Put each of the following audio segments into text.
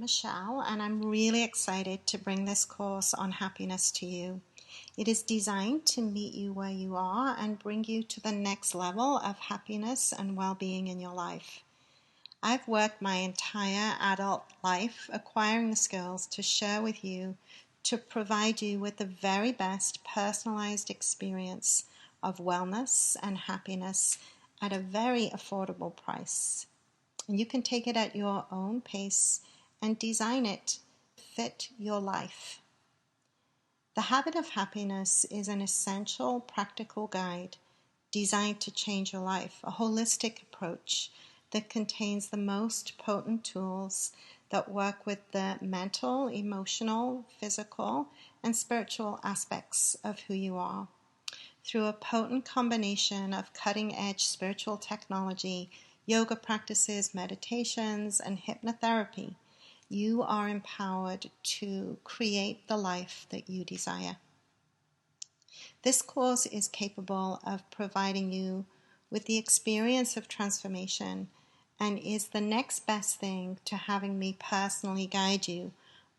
Michelle, and I'm really excited to bring this course on happiness to you. It is designed to meet you where you are and bring you to the next level of happiness and well-being in your life. I've worked my entire adult life acquiring the skills to share with you to provide you with the very best personalized experience of wellness and happiness at a very affordable price. And you can take it at your own pace and design it to fit your life. The Habit of Happiness is an essential practical guide designed to change your life, a holistic approach that contains the most potent tools that work with the mental, emotional, physical, and spiritual aspects of who you are. Through a potent combination of cutting-edge spiritual technology, yoga practices, meditations, and hypnotherapy, you are empowered to create the life that you desire. This course is capable of providing you with the experience of transformation and is the next best thing to having me personally guide you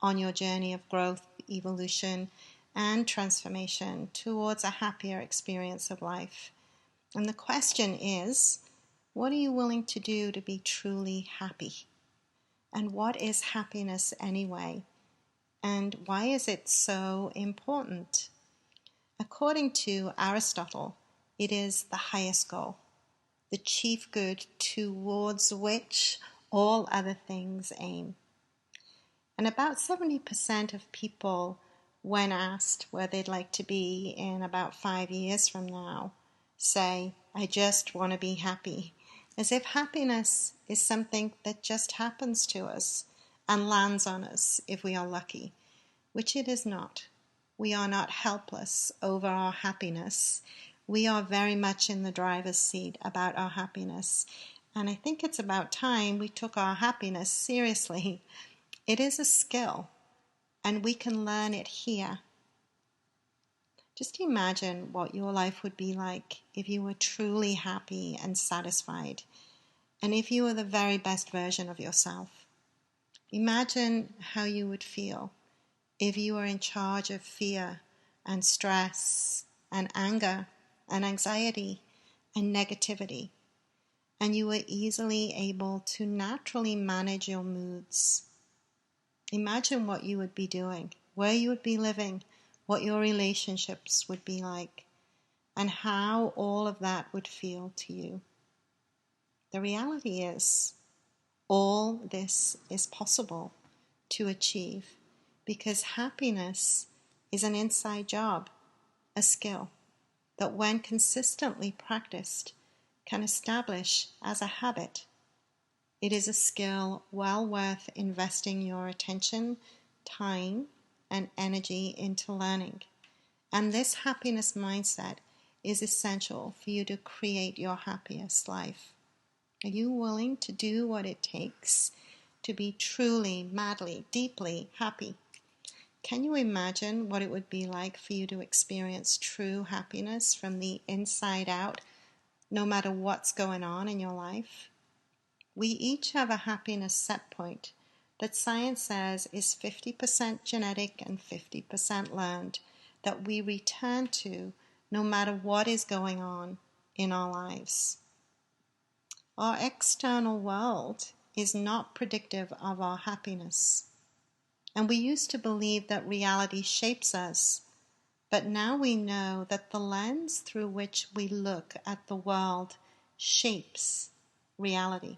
on your journey of growth, evolution, and transformation towards a happier experience of life. And the question is, what are you willing to do to be truly happy? And what is happiness anyway? And why is it so important? According to Aristotle, it is the highest goal, the chief good towards which all other things aim. And about 70% of people, when asked where they'd like to be in about 5 years from now, say, I just want to be happy, as if happiness is something that just happens to us and lands on us if we are lucky, which it is not. We are not helpless over our happiness. We are very much in the driver's seat about our happiness. And I think it's about time we took our happiness seriously. It is a skill, and we can learn it here. Just imagine what your life would be like if you were truly happy and satisfied, and if you were the very best version of yourself. Imagine how you would feel if you were in charge of fear and stress and anger and anxiety and negativity, and you were easily able to naturally manage your moods. Imagine what you would be doing, where you would be living, what your relationships would be like, and how all of that would feel to you. The reality is, all this is possible to achieve because happiness is an inside job, a skill that when consistently practiced can establish as a habit. It is a skill well worth investing your attention, time, and energy into learning. And this happiness mindset is essential for you to create your happiest life. Are you willing to do what it takes to be truly, madly, deeply happy? Can you imagine what it would be like for you to experience true happiness from the inside out, no matter what's going on in your life? We each have a happiness set point that science says is 50% genetic and 50% learned, that we return to no matter what is going on in our lives. Our external world is not predictive of our happiness. And we used to believe that reality shapes us, but now we know that the lens through which we look at the world shapes reality.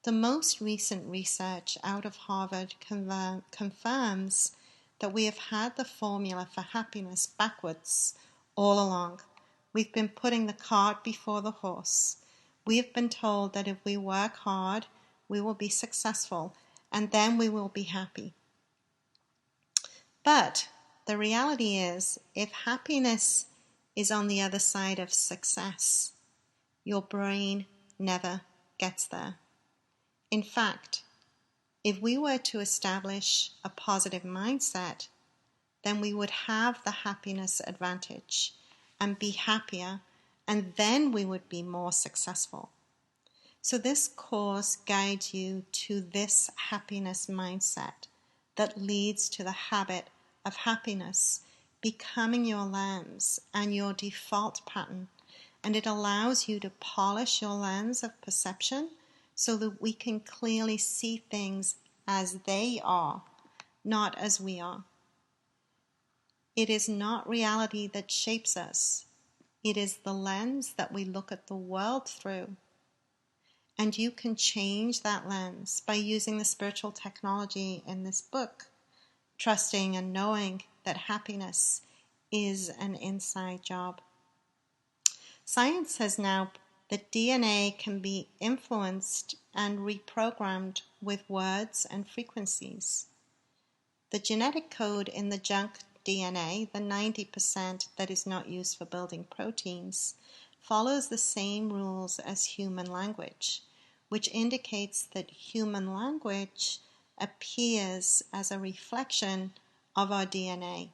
The most recent research out of Harvard confirms that we have had the formula for happiness backwards all along. We've been putting the cart before the horse. We have been told that if we work hard, we will be successful, and then we will be happy. But the reality is, if happiness is on the other side of success, your brain never gets there. In fact, if we were to establish a positive mindset, then we would have the happiness advantage and be happier, and then we would be more successful. So this course guides you to this happiness mindset that leads to the habit of happiness becoming your lens and your default pattern. And it allows you to polish your lens of perception so that we can clearly see things as they are, not as we are. It is not reality that shapes us. It is the lens that we look at the world through. And you can change that lens by using the spiritual technology in this book, trusting and knowing that happiness is an inside job. Science has now that DNA can be influenced and reprogrammed with words and frequencies. The genetic code in the junk DNA, the 90% that is not used for building proteins, follows the same rules as human language, which indicates that human language appears as a reflection of our DNA.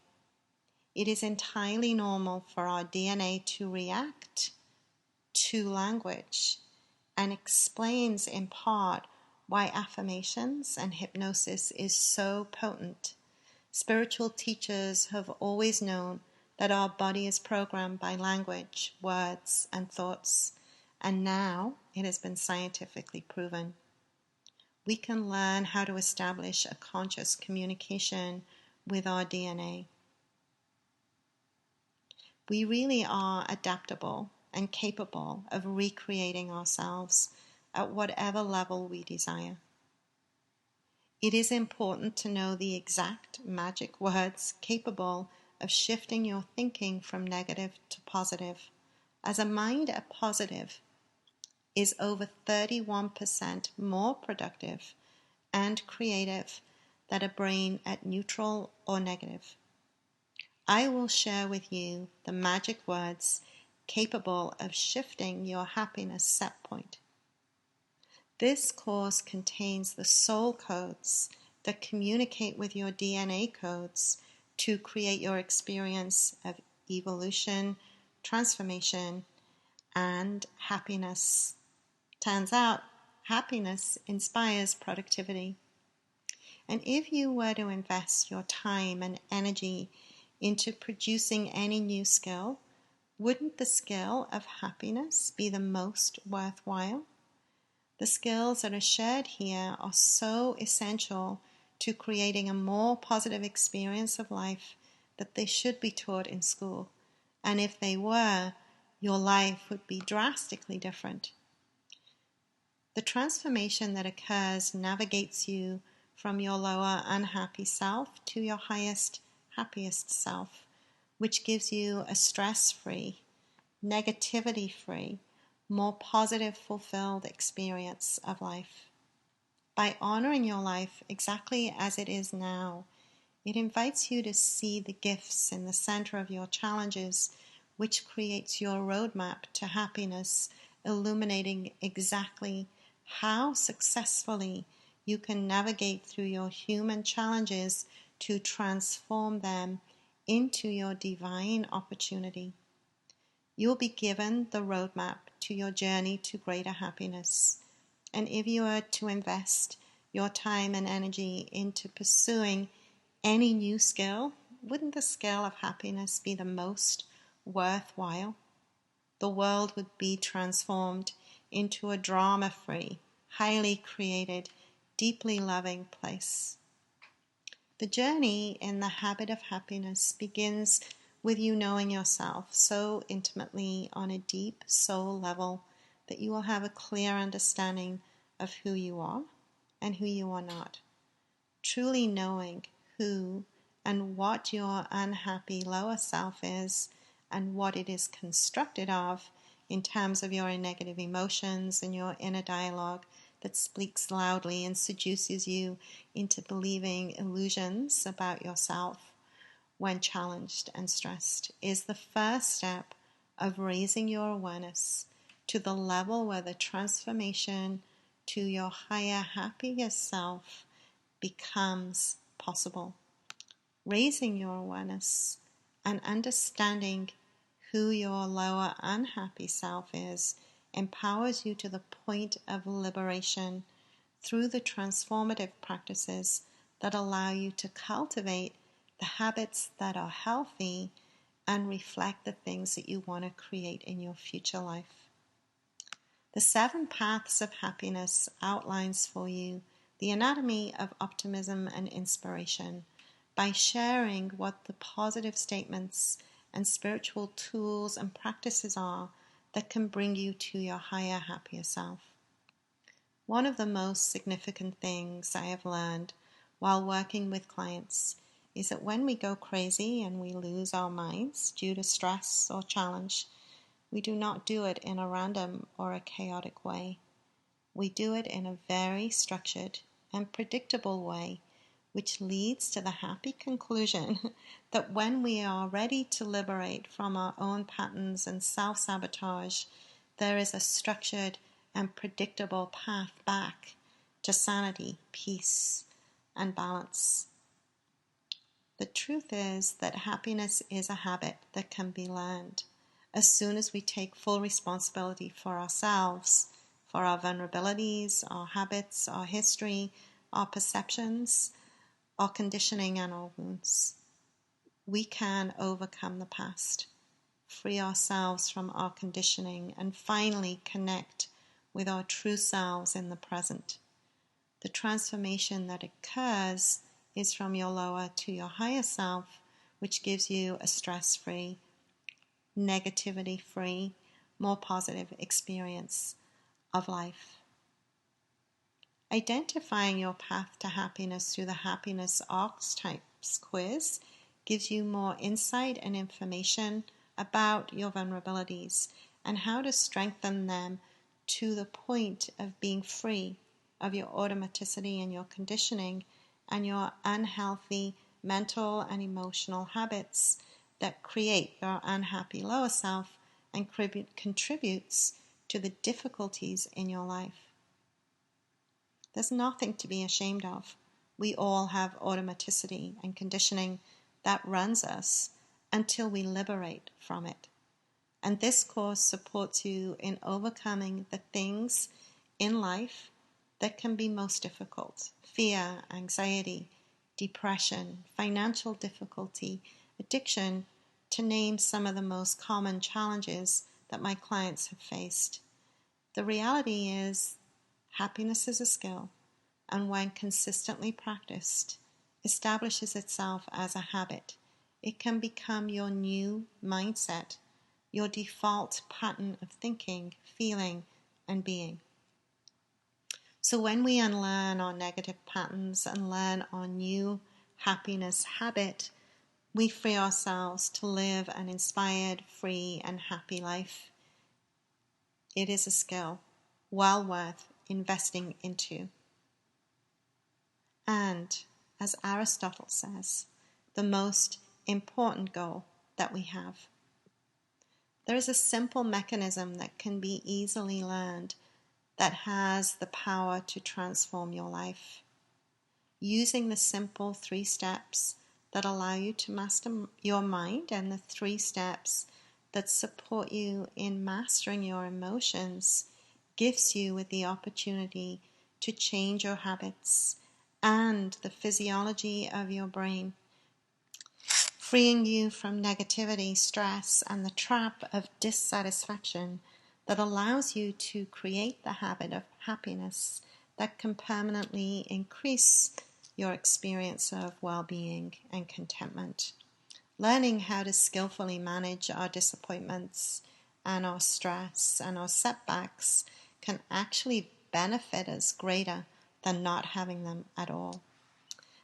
It is entirely normal for our DNA to react to language and explains in part why affirmations and hypnosis is so potent. Spiritual teachers have always known that our body is programmed by language, words, and thoughts, and now it has been scientifically proven. We can learn how to establish a conscious communication with our DNA. We really are adaptable and capable of recreating ourselves at whatever level we desire. It is important to know the exact magic words capable of shifting your thinking from negative to positive, as a mind at positive is over 31% more productive and creative than a brain at neutral or negative. I will share with you the magic words capable of shifting your happiness set point. This course contains the soul codes that communicate with your DNA codes to create your experience of evolution, transformation, and happiness. Turns out, happiness inspires productivity. And if you were to invest your time and energy into producing any new skill, wouldn't the skill of happiness be the most worthwhile? The skills that are shared here are so essential to creating a more positive experience of life that they should be taught in school. And if they were, your life would be drastically different. The transformation that occurs navigates you from your lower unhappy self to your highest, happiest self, which gives you a stress-free, negativity-free, more positive, fulfilled experience of life. By honoring your life exactly as it is now, it invites you to see the gifts in the center of your challenges, which creates your roadmap to happiness, illuminating exactly how successfully you can navigate through your human challenges to transform them into your divine opportunity. You'll be given the roadmap to your journey to greater happiness. And if you were to invest your time and energy into pursuing any new skill, wouldn't the skill of happiness be the most worthwhile? The world would be transformed into a drama-free, highly created, deeply loving place. The journey in the habit of happiness begins with you knowing yourself so intimately on a deep soul level that you will have a clear understanding of who you are and who you are not. Truly knowing who and what your unhappy lower self is and what it is constructed of in terms of your negative emotions and your inner dialogue that speaks loudly and seduces you into believing illusions about yourself when challenged and stressed is the first step of raising your awareness to the level where the transformation to your higher, happier self becomes possible. Raising your awareness and understanding who your lower unhappy self is empowers you to the point of liberation through the transformative practices that allow you to cultivate the habits that are healthy and reflect the things that you want to create in your future life. The 7 Paths of Happiness outlines for you the anatomy of optimism and inspiration by sharing what the positive statements and spiritual tools and practices are that can bring you to your higher, happier self. One of the most significant things I have learned while working with clients is that when we go crazy and we lose our minds due to stress or challenge, we do not do it in a random or a chaotic way. We do it in a very structured and predictable way, which leads to the happy conclusion that when we are ready to liberate from our own patterns and self-sabotage, there is a structured and predictable path back to sanity, peace, and balance. The truth is that happiness is a habit that can be learned as soon as we take full responsibility for ourselves, for our vulnerabilities, our habits, our history, our perceptions, our conditioning, and our wounds. We can overcome the past, free ourselves from our conditioning, and finally connect with our true selves in the present. The transformation that occurs is from your lower to your higher self, which gives you a stress-free, negativity-free, more positive experience of life. Identifying your path to happiness through the Happiness Archetypes quiz gives you more insight and information about your vulnerabilities and how to strengthen them to the point of being free of your automaticity and your conditioning and your unhealthy mental and emotional habits that create your unhappy lower self and contributes to the difficulties in your life. There's nothing to be ashamed of. We all have automaticity and conditioning that runs us until we liberate from it. And this course supports you in overcoming the things in life that can be most difficult: fear, anxiety, depression, financial difficulty, addiction, to name some of the most common challenges that my clients have faced. The reality is, happiness is a skill, and when consistently practiced, establishes itself as a habit. It can become your new mindset, your default pattern of thinking, feeling, and being. So when we unlearn our negative patterns and learn our new happiness habit, we free ourselves to live an inspired, free, and happy life. It is a skill well worth investing into. And, as Aristotle says, the most important goal that we have. There is a simple mechanism that can be easily learned that has the power to transform your life. Using the simple 3 steps that allow you to master your mind and the 3 steps that support you in mastering your emotions gives you with the opportunity to change your habits and the physiology of your brain, freeing you from negativity, stress, and the trap of dissatisfaction that allows you to create the habit of happiness that can permanently increase your experience of well-being and contentment. Learning how to skillfully manage our disappointments and our stress and our setbacks can actually benefit us greater than not having them at all.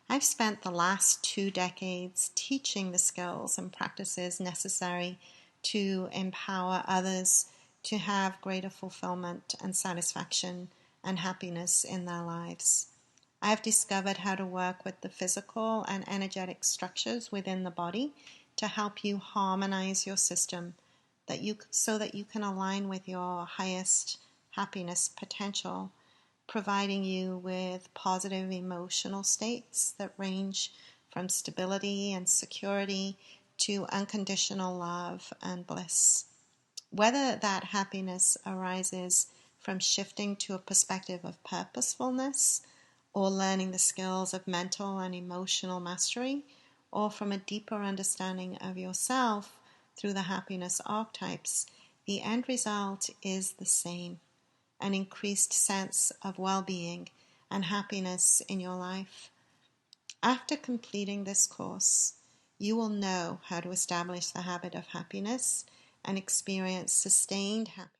I've spent the last 2 decades teaching the skills and practices necessary to empower others to have greater fulfillment and satisfaction and happiness in their lives. I have discovered how to work with the physical and energetic structures within the body to help you harmonize your system so that you can align with your highest happiness potential, providing you with positive emotional states that range from stability and security to unconditional love and bliss. Whether that happiness arises from shifting to a perspective of purposefulness, or learning the skills of mental and emotional mastery, or from a deeper understanding of yourself through the happiness archetypes, the end result is the same: an increased sense of well-being and happiness in your life. After completing this course, you will know how to establish the habit of happiness and experience sustained happiness